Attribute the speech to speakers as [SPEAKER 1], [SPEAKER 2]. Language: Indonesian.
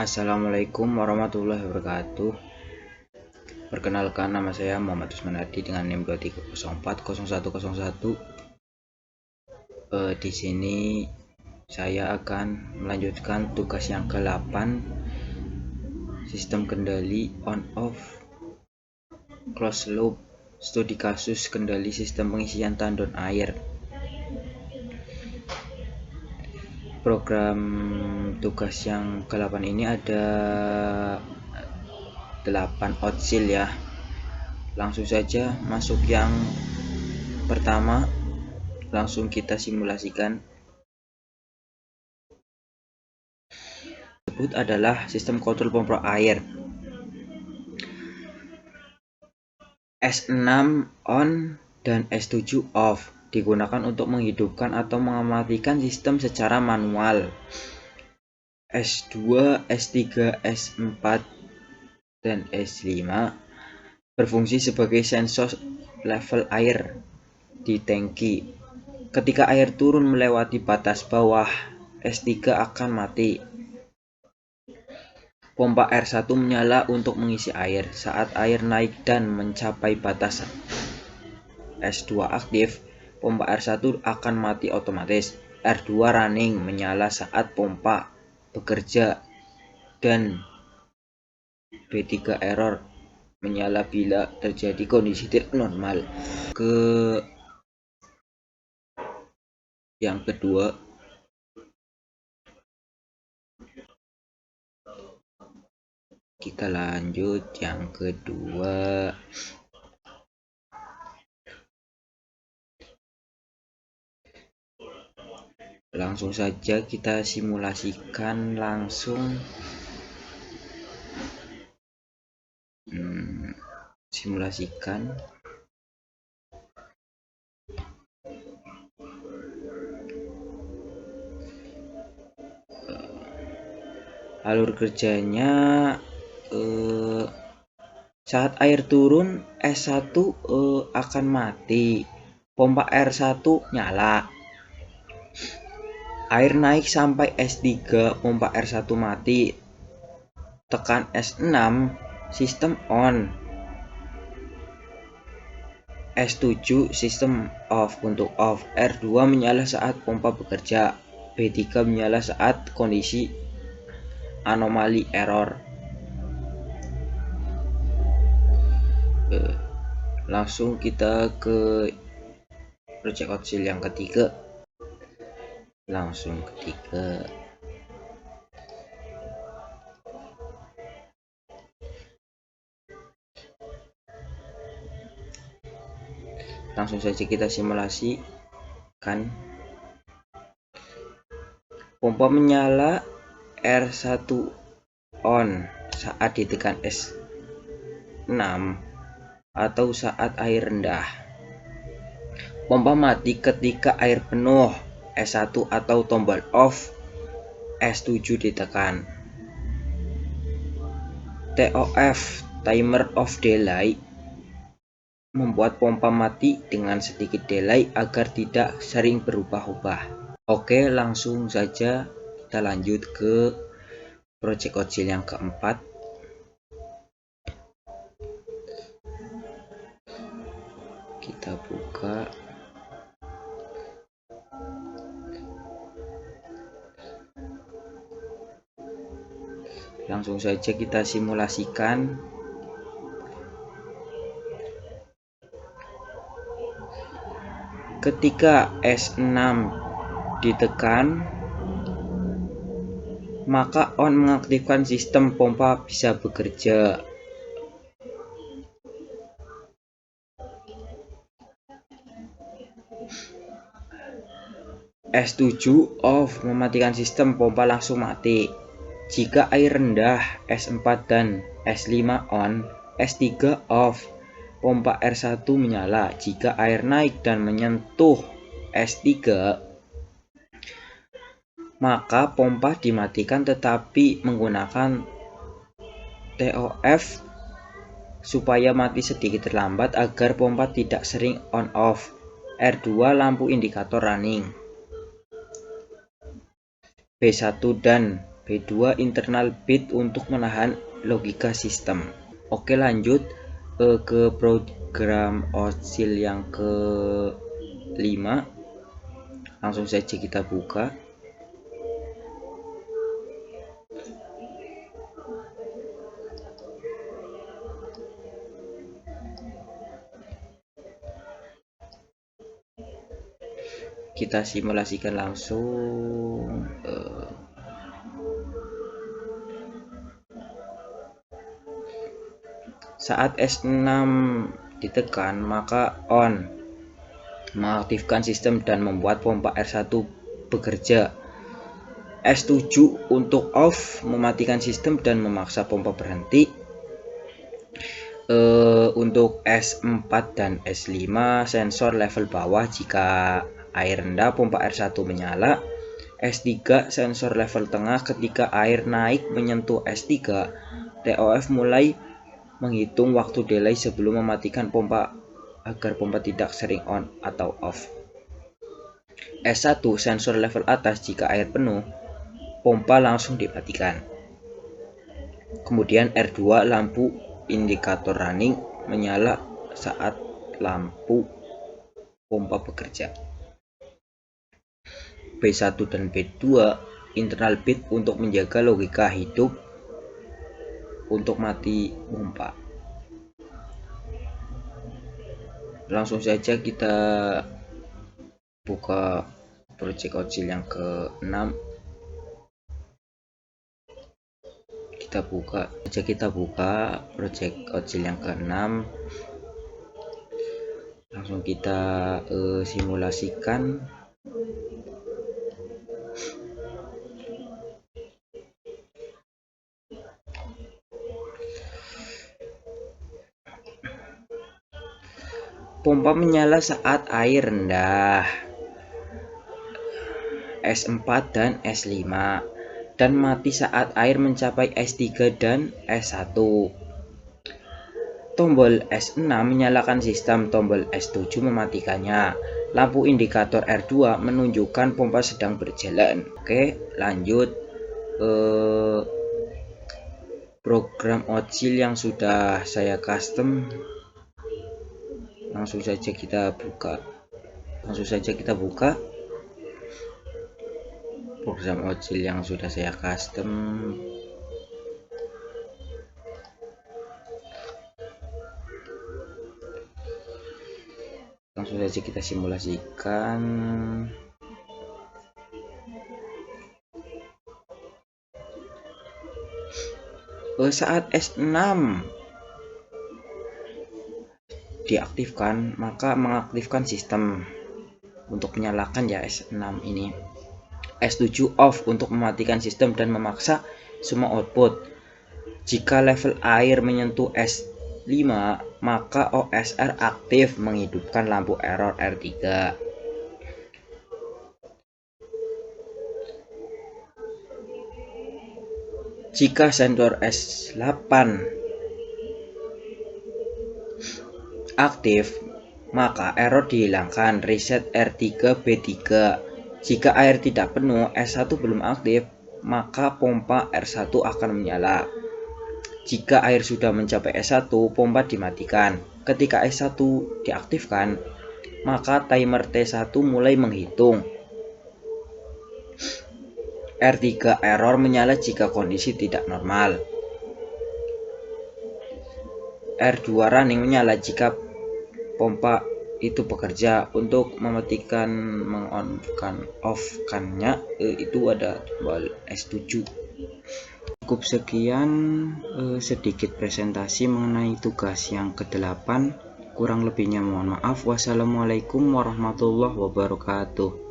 [SPEAKER 1] Assalamualaikum warahmatullahi wabarakatuh. Perkenalkan, nama saya Muhammad Usman Ardi dengan NIM 23040101. Di sini saya akan melanjutkan tugas yang ke-8, sistem kendali on off closed loop, studi kasus kendali sistem pengisian tandon air. Program tugas yang ke-8 ini ada 8 outsil ya. Langsung saja masuk yang pertama, langsung kita simulasikan. Tersebut adalah sistem kontrol pompa air. S6 on dan S7 off digunakan untuk menghidupkan atau mematikan sistem secara manual. S2, S3, S4, dan S5 berfungsi sebagai sensor level air di tangki. Ketika air turun melewati batas bawah, S3 akan mati. Pompa R1 menyala untuk mengisi air. Saat air naik dan mencapai batas S2 aktif, pompa R1 akan mati otomatis. R2 running menyala saat pompa bekerja, dan B3 error menyala bila terjadi kondisi tidak normal. Yang kedua, kita lanjut yang kedua. Langsung saja kita simulasikan langsung. Simulasikan. Alur kerjanya saat air turun, S1 akan mati, pompa R1 nyala. Air naik sampai S3, pompa R1 mati. Tekan S6, sistem on. S7, sistem off untuk off. R2 menyala saat pompa bekerja. B3 menyala saat kondisi anomali error. Langsung kita ke project outsil yang ketiga. Langsung saja kita simulasikan. Pompa menyala, R1 on saat ditekan S6 atau saat air rendah. Pompa mati ketika air penuh, S1 atau tombol off, S7 ditekan. TOF, timer of delay, membuat pompa mati dengan sedikit delay agar tidak sering berubah-ubah. Oke, langsung saja kita lanjut ke project outsil yang keempat. Kita buka. Langsung saja kita simulasikan. Ketika S6 ditekan, maka on mengaktifkan sistem pompa bisa bekerja. S7 off mematikan sistem pompa langsung mati. Jika air rendah, S4 dan S5 on, S3 off, pompa R1 menyala. Jika air naik dan menyentuh S3, maka pompa dimatikan tetapi menggunakan TOF supaya mati sedikit terlambat agar pompa tidak sering on off. R2 lampu indikator running. B1 dan B2 internal bit untuk menahan logika sistem. Oke, lanjut ke program OCIL yang ke-5. Langsung saja kita buka. Kita simulasikan langsung. Saat S6 ditekan, maka on mengaktifkan sistem dan membuat pompa R1 bekerja. S7 untuk off mematikan sistem dan memaksa pompa berhenti. Untuk S4 dan S5 sensor level bawah jika air rendah pompa R1 menyala. S3 sensor level tengah ketika air naik menyentuh S3. TOF mulai menghitung waktu delay sebelum mematikan pompa agar pompa tidak sering on atau off. S1 sensor level atas jika air penuh pompa langsung dimatikan. Kemudian R2 lampu indikator running menyala saat lampu pompa bekerja. B1 dan B2 internal bit untuk menjaga logika hidup untuk mati pompa. Langsung saja kita buka project OCIL yang ke-6. Kita buka project OCIL yang ke-6. Langsung kita simulasikan. Pompa menyala saat air rendah S4 dan S5 dan mati saat air mencapai S3 dan S1. Tombol S6 menyalakan sistem, tombol S7 mematikannya. Lampu indikator R2 menunjukkan pompa sedang berjalan. Oke, lanjut program OCIL yang sudah saya custom. Langsung saja kita buka program OCIL yang sudah saya custom. Langsung saja kita simulasikan. Saat S6 diaktifkan, maka mengaktifkan sistem untuk menyalakan ya S6 ini. S7 off untuk mematikan sistem dan memaksa semua output. Jika level air menyentuh S5, maka OSR aktif menghidupkan lampu error R3. Jika sensor S8 aktif, maka error dihilangkan, reset R3 B3. Jika air tidak penuh, S1 belum aktif, maka pompa R1 akan menyala. Jika air sudah mencapai S1, pompa dimatikan. Ketika S1 diaktifkan, maka timer T1 mulai menghitung. R3 error menyala jika kondisi tidak normal. R2 running menyala jika pompa itu bekerja. Untuk mematikan mengonkan off-kannya itu ada tombol S7. Cukup sekian sedikit presentasi mengenai tugas yang ke-8. Kurang lebihnya mohon maaf. Wassalamualaikum warahmatullahi wabarakatuh.